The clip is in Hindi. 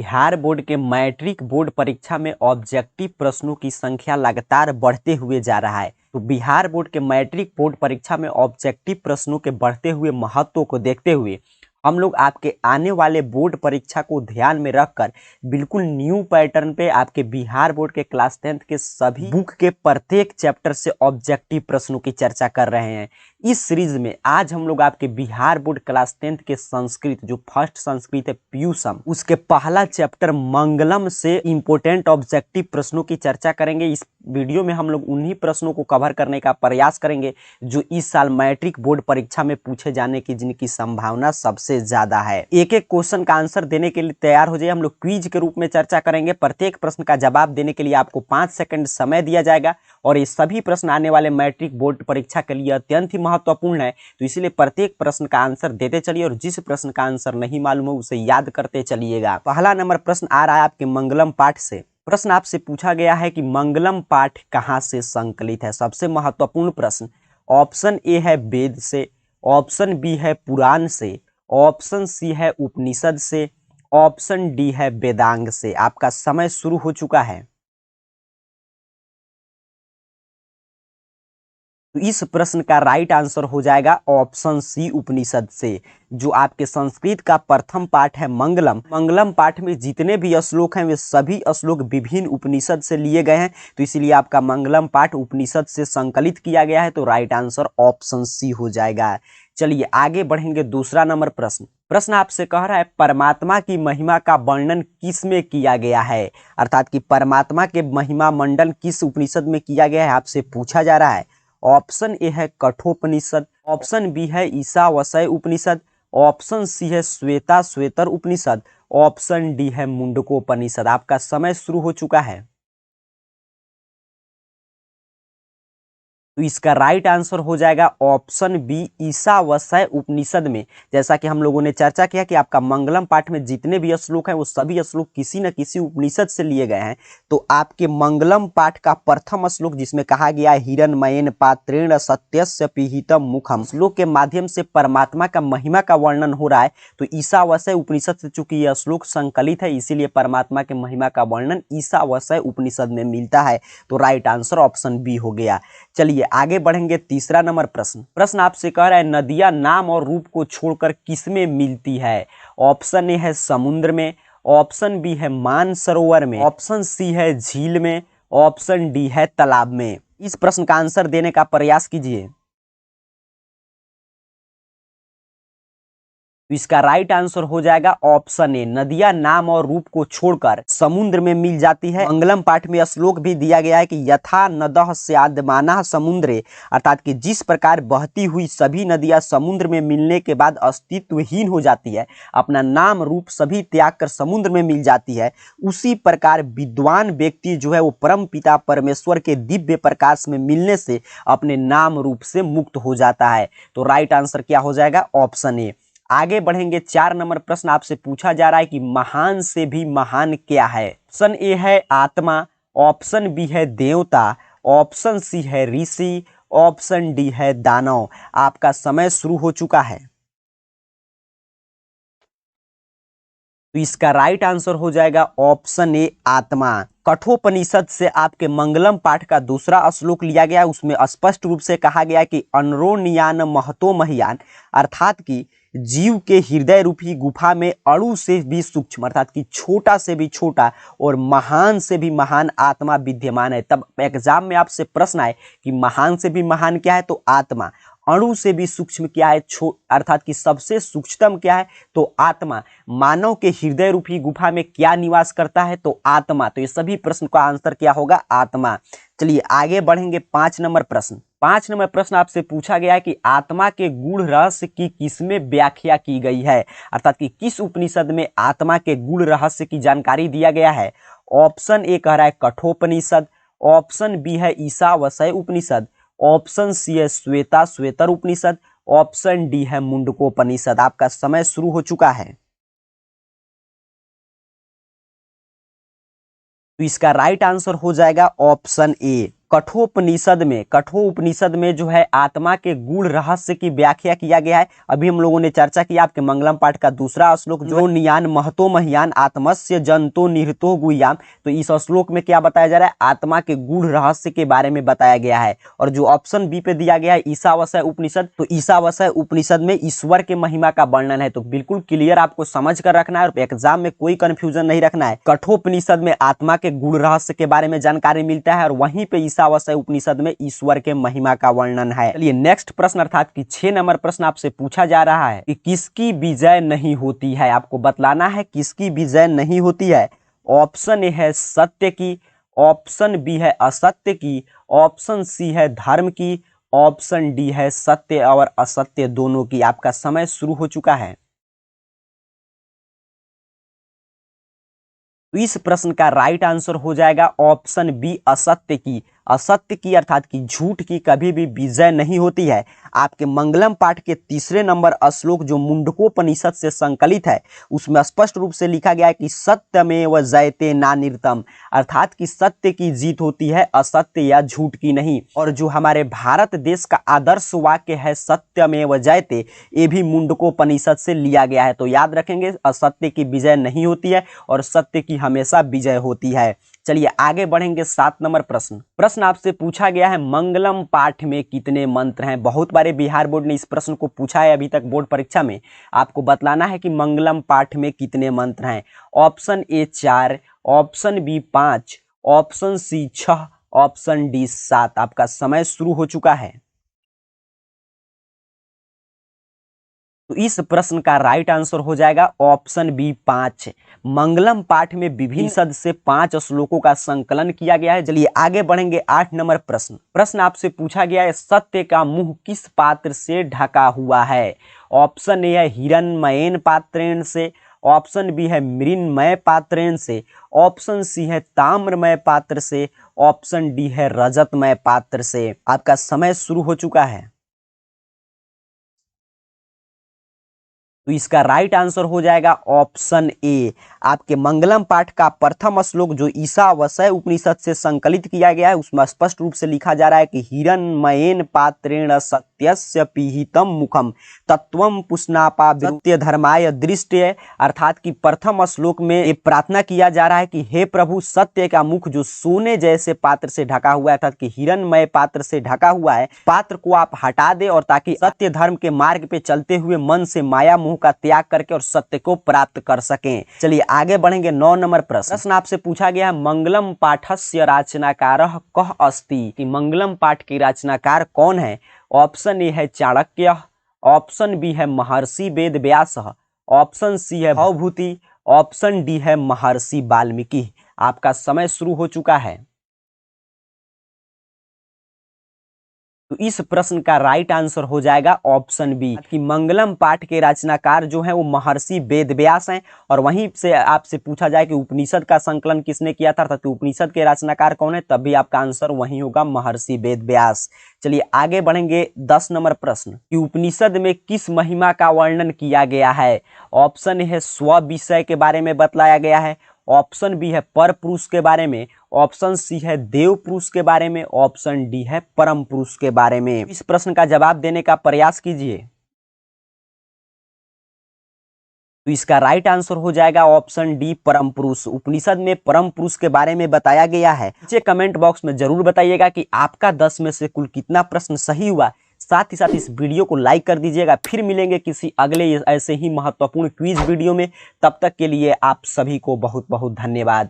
बिहार बोर्ड के मैट्रिक बोर्ड परीक्षा में ऑब्जेक्टिव प्रश्नों की संख्या लगातार बढ़ते हुए जा रहा है। तो बिहार बोर्ड के मैट्रिक बोर्ड परीक्षा में ऑब्जेक्टिव प्रश्नों के बढ़ते हुए महत्व को देखते हुए हम लोग आपके आने वाले बोर्ड परीक्षा को ध्यान में रखकर बिल्कुल न्यू पैटर्न पे आपके बिहार बोर्ड के क्लास 10th के सभी बुक के प्रत्येक चैप्टर से ऑब्जेक्टिव प्रश्नों की चर्चा कर रहे हैं। इस सीरीज में आज हम लोग आपके बिहार बोर्ड क्लास 10th के संस्कृत जो फर्स्ट संस्कृत है प्यूसम, उसके पहला चैप्टर मंगलम से इंपोर्टेंट ऑब्जेक्टिव प्रश्नों की चर्चा करेंगे। इस वीडियो में हम लोग उन्हीं प्रश्नों को कवर करने का प्रयास करेंगे जो इस साल मैट्रिक बोर्ड परीक्षा में पूछे जाने की जिनकी संभावना सबसे ज्यादा है। एक एक क्वेश्चन का आंसर देने के लिए तैयार हो जाइए। हम लोग क्विज के रूप में चर्चा करेंगे। प्रत्येक प्रश्न का जवाब देने के लिए आपको 5 सेकंड समय दिया जाएगा और ये सभी प्रश्न आने वाले मैट्रिक बोर्ड परीक्षा के लिए अत्यंत ही महत्वपूर्ण है। तो इसलिए प्रत्येक प्रश्न का आंसर देते चलिए और जिस प्रश्न का आंसर नहीं मालूम हो उसे याद करते चलिएगा। पहला नंबर प्रश्न आ रहा है आपके मंगलम पाठ से। प्रश्न आपसे पूछा गया है कि मंगलम पाठ कहाँ से संकलित है। सबसे महत्वपूर्ण प्रश्न। ऑप्शन ए है वेद से, ऑप्शन बी है पुराण से, ऑप्शन सी है उपनिषद से, ऑप्शन डी है वेदांग से। आपका समय शुरू हो चुका है। तो इस प्रश्न का राइट आंसर हो जाएगा ऑप्शन सी उपनिषद से। जो आपके संस्कृत का प्रथम पाठ है मंगलम, मंगलम पाठ में जितने भी श्लोक हैं वे सभी श्लोक विभिन्न उपनिषद से लिए गए हैं। तो इसीलिए आपका मंगलम पाठ उपनिषद से संकलित किया गया है। तो राइट आंसर ऑप्शन सी हो जाएगा। चलिए आगे बढ़ेंगे। दूसरा नंबर प्रश्न। प्रश्न आपसे कह रहा है परमात्मा की महिमा का वर्णन किस में किया गया है। अर्थात कि परमात्मा के महिमा मंडन किस उपनिषद में किया गया है आपसे पूछा जा रहा है। ऑप्शन ए है कठोपनिषद, ऑप्शन बी है ईशावास्य उपनिषद, ऑप्शन सी है श्वेता श्वेतर उपनिषद, ऑप्शन डी है मुंडकोपनिषद। आपका समय शुरू हो चुका है। तो इसका राइट आंसर हो जाएगा ऑप्शन बी ईशावास्य उपनिषद में। जैसा कि हम लोगों ने चर्चा किया कि आपका मंगलम पाठ में जितने भी श्लोक हैं वो सभी श्लोक किसी न किसी उपनिषद से लिए गए हैं। तो आपके मंगलम पाठ का प्रथम श्लोक जिसमें कहा गया है हिरण्मयेन पात्रेण सत्यस्य पिहितम मुखम, श्लोक के माध्यम से परमात्मा का महिमा का वर्णन हो रहा है। तो ईशावास्य उपनिषद से चूंकि यह श्लोक संकलित है इसीलिए परमात्मा के महिमा का वर्णन ईशावास्य उपनिषद में मिलता है। तो राइट आंसर ऑप्शन बी हो गया। चलिए आगे बढ़ेंगे। तीसरा नंबर प्रश्न। प्रश्न आपसे कह रहा है नदियां नाम और रूप को छोड़कर किसमें मिलती है। ऑप्शन ए है समुद्र में, ऑप्शन बी है मानसरोवर में, ऑप्शन सी है झील में, ऑप्शन डी है तालाब में। इस प्रश्न का आंसर देने का प्रयास कीजिए। तो इसका राइट आंसर हो जाएगा ऑप्शन ए नदियां नाम और रूप को छोड़कर समुद्र में मिल जाती है। मंगलम पाठ में श्लोक भी दिया गया है कि यथा नदः स्याद्मानः समुद्रे, अर्थात कि जिस प्रकार बहती हुई सभी नदियां समुद्र में मिलने के बाद अस्तित्वहीन हो जाती है, अपना नाम रूप सभी त्याग कर समुद्र में मिल जाती है, उसी प्रकार विद्वान व्यक्ति जो है वो परम पिता परमेश्वर के दिव्य प्रकाश में मिलने से अपने नाम रूप से मुक्त हो जाता है। तो राइट आंसर क्या हो जाएगा ऑप्शन ए। आगे बढ़ेंगे। 4 नंबर प्रश्न आपसे पूछा जा रहा है कि महान से भी महान क्या है। ऑप्शन ए है आत्मा, ऑप्शन बी है देवता, ऑप्शन सी है ऋषि, ऑप्शन डी है दानव। आपका समय शुरू हो चुका है। तो इसका राइट आंसर हो जाएगा ऑप्शन ए आत्मा। कठोपनिषद से आपके मंगलम पाठ का दूसरा श्लोक लिया गया। उसमें स्पष्ट रूप से कहा गया कि अनरोनियान महतो महियान, अर्थात कि जीव के हृदय रूपी गुफा में अणु से भी सूक्ष्म, अर्थात कि छोटा से भी छोटा और महान से भी महान आत्मा विद्यमान है। तब एग्जाम में आपसे प्रश्न आए कि महान से भी महान क्या है, तो आत्मा। अणु से भी सूक्ष्म क्या है, अर्थात कि सबसे सूक्ष्मतम क्या है, तो आत्मा। मानव के हृदय रूपी गुफा में क्या निवास करता है, तो आत्मा। तो ये सभी प्रश्न का आंसर क्या होगा, आत्मा। चलिए आगे बढ़ेंगे। 5 नंबर प्रश्न। 5 नंबर प्रश्न आपसे पूछा गया है कि आत्मा के गूढ़ रहस्य की किसमें व्याख्या की गई है, अर्थात कि किस उपनिषद में आत्मा के गूढ़ रहस्य की जानकारी दिया गया है। ऑप्शन ए कह रहा है कठोपनिषद, ऑप्शन बी है ईशावास्य उपनिषद, ऑप्शन सी है श्वेता श्वेतर उपनिषद, ऑप्शन डी है मुंडकोपनिषद। आपका समय शुरू हो चुका है। तो इसका राइट आंसर हो जाएगा ऑप्शन ए कठोपनिषद में जो है आत्मा के गूढ़ रहस्य की व्याख्या किया गया है। अभी हम लोगों ने चर्चा किया आपके मंगलम पाठ का दूसरा श्लोक जो नियान महतो महियान आत्मस्य जंतो निहतो गुयाम। तो इस श्लोक में क्या बताया जा रहा है, आत्मा के गूढ़ रहस्य के बारे में बताया गया है। और जो ऑप्शन बी पे दिया गया है ईशावास्य उपनिषद, तो ईशावास्य उपनिषद में ईश्वर के महिमा का वर्णन है। तो बिल्कुल क्लियर आपको समझ कर रखना है और एग्जाम में कोई कंफ्यूजन नहीं रखना है। कठोपनिषद में आत्मा के गूढ़ रहस्य के बारे में जानकारी मिलता है और वहीं पे ईशावास्य उपनिषद में ईश्वर के महिमा का वर्णन है। चलिए नेक्स्ट प्रश्न अर्थात कि 6 नंबर प्रश्न आपसे पूछा जा रहा है कि किसकी विजय नहीं होती है। आपको बतलाना है किसकी विजय नहीं होती है। ऑप्शन ए है सत्य की, ऑप्शन बी है असत्य की, ऑप्शन सी है धर्म की, ऑप्शन डी है सत्य और असत्य दोनों की। आपका समय शुरू हो चुका है। तो इस प्रश्न का राइट आंसर हो जाएगा ऑप्शन बी असत्य की। असत्य की अर्थात कि झूठ की कभी भी विजय नहीं होती है। आपके मंगलम पाठ के तीसरे नंबर श्लोक जो मुंडकोपनिषद से संकलित है उसमें स्पष्ट रूप से लिखा गया है कि सत्यमेव जयते नानिर्तम, अर्थात कि सत्य की जीत होती है, असत्य या झूठ की नहीं। और जो हमारे भारत देश का आदर्श वाक्य है सत्यमेव जयते, ये भी मुंडकोपनिषद से लिया गया है। तो याद रखेंगे असत्य की विजय नहीं होती है और सत्य की हमेशा विजय होती है। चलिए आगे बढ़ेंगे। 7 नंबर प्रश्न आपसे पूछा गया है मंगलम पाठ में कितने मंत्र हैं। बहुत बारे बिहार बोर्ड ने इस प्रश्न को पूछा है अभी तक बोर्ड परीक्षा में। आपको बतलाना है कि मंगलम पाठ में कितने मंत्र हैं। Option A 4, option B 5, option C 6, option D 7। आपका समय शुरू हो चुका है। तो इस प्रश्न का राइट आंसर हो जाएगा ऑप्शन बी 5। मंगलम पाठ में विभिन्न सद से 5 श्लोकों का संकलन किया गया है। चलिए आगे बढ़ेंगे। 8 नंबर प्रश्न आपसे पूछा गया है सत्य का मुंह किस पात्र से ढका हुआ है। ऑप्शन ए है हिरण्मयेन पात्रेण से, ऑप्शन बी है मृण्मय पात्रेण से, ऑप्शन सी है ताम्रमय पात्र से, ऑप्शन डी है रजतमय पात्र से। आपका समय शुरू हो चुका है। तो इसका राइट आंसर हो जाएगा ऑप्शन ए। आपके मंगलम पाठ का प्रथम श्लोक जो ईशावास्य उपनिषद से संकलित किया गया है उसमें स्पष्ट रूप से लिखा जा रहा है कि हिरण्मयेन पात्रेण सत्यस्य पीहितम मुखम तत्वम पुष्णापा सत्य धर्माय दृष्टि। अर्थात कि प्रथम श्लोक में ये प्रार्थना किया जा रहा है कि हे प्रभु सत्य का मुख जो सोने जैसे पात्र से ढका हुआ है अर्थात कि हिरण्मय पात्र से ढका हुआ है, पात्र को आप हटा दे और ताकि सत्य धर्म के मार्ग पे चलते हुए मन से माया मोह का त्याग करके और सत्य को प्राप्त कर सकें। चलिए आगे बढ़ेंगे। 9 नंबर प्रश्न आपसे पूछा गया है मंगलम पाठस्य रचनाकारः कः अस्ति, कि मंगलम पाठ के रचनाकार कौन है। ऑप्शन ए है चाणक्य, ऑप्शन बी है महर्षि वेद व्यास, ऑप्शन सी है भवभूति, ऑप्शन डी है महर्षि वाल्मीकि। आपका समय शुरू हो चुका है। तो इस प्रश्न का राइट आंसर हो जाएगा ऑप्शन बी कि मंगलम पाठ के रचनाकार जो है वो महर्षि वेदव्यास हैं। और वहीं से आपसे पूछा जाए कि उपनिषद का संकलन किसने किया था अर्थात उपनिषद के रचनाकार कौन है, तब भी आपका आंसर वही होगा महर्षि वेदव्यास। चलिए आगे बढ़ेंगे। 10 नंबर प्रश्न कि उपनिषद में किस महिमा का वर्णन किया गया है। ऑप्शन है स्व विषय के बारे में बतलाया गया है, ऑप्शन बी है पर पुरुष के बारे में, ऑप्शन सी है देव पुरुष के बारे में, ऑप्शन डी है परम पुरुष के बारे में। इस प्रश्न का जवाब देने का प्रयास कीजिए। तो इसका राइट आंसर हो जाएगा ऑप्शन डी परम पुरुष। उपनिषद में परम पुरुष के बारे में बताया गया है। नीचे कमेंट बॉक्स में जरूर बताइएगा कि आपका 10 में से कुल कितना प्रश्न सही हुआ। साथ ही साथ इस वीडियो को लाइक कर दीजिएगा। फिर मिलेंगे किसी अगले ऐसे ही महत्वपूर्ण क्विज वीडियो में। तब तक के लिए आप सभी को बहुत बहुत धन्यवाद।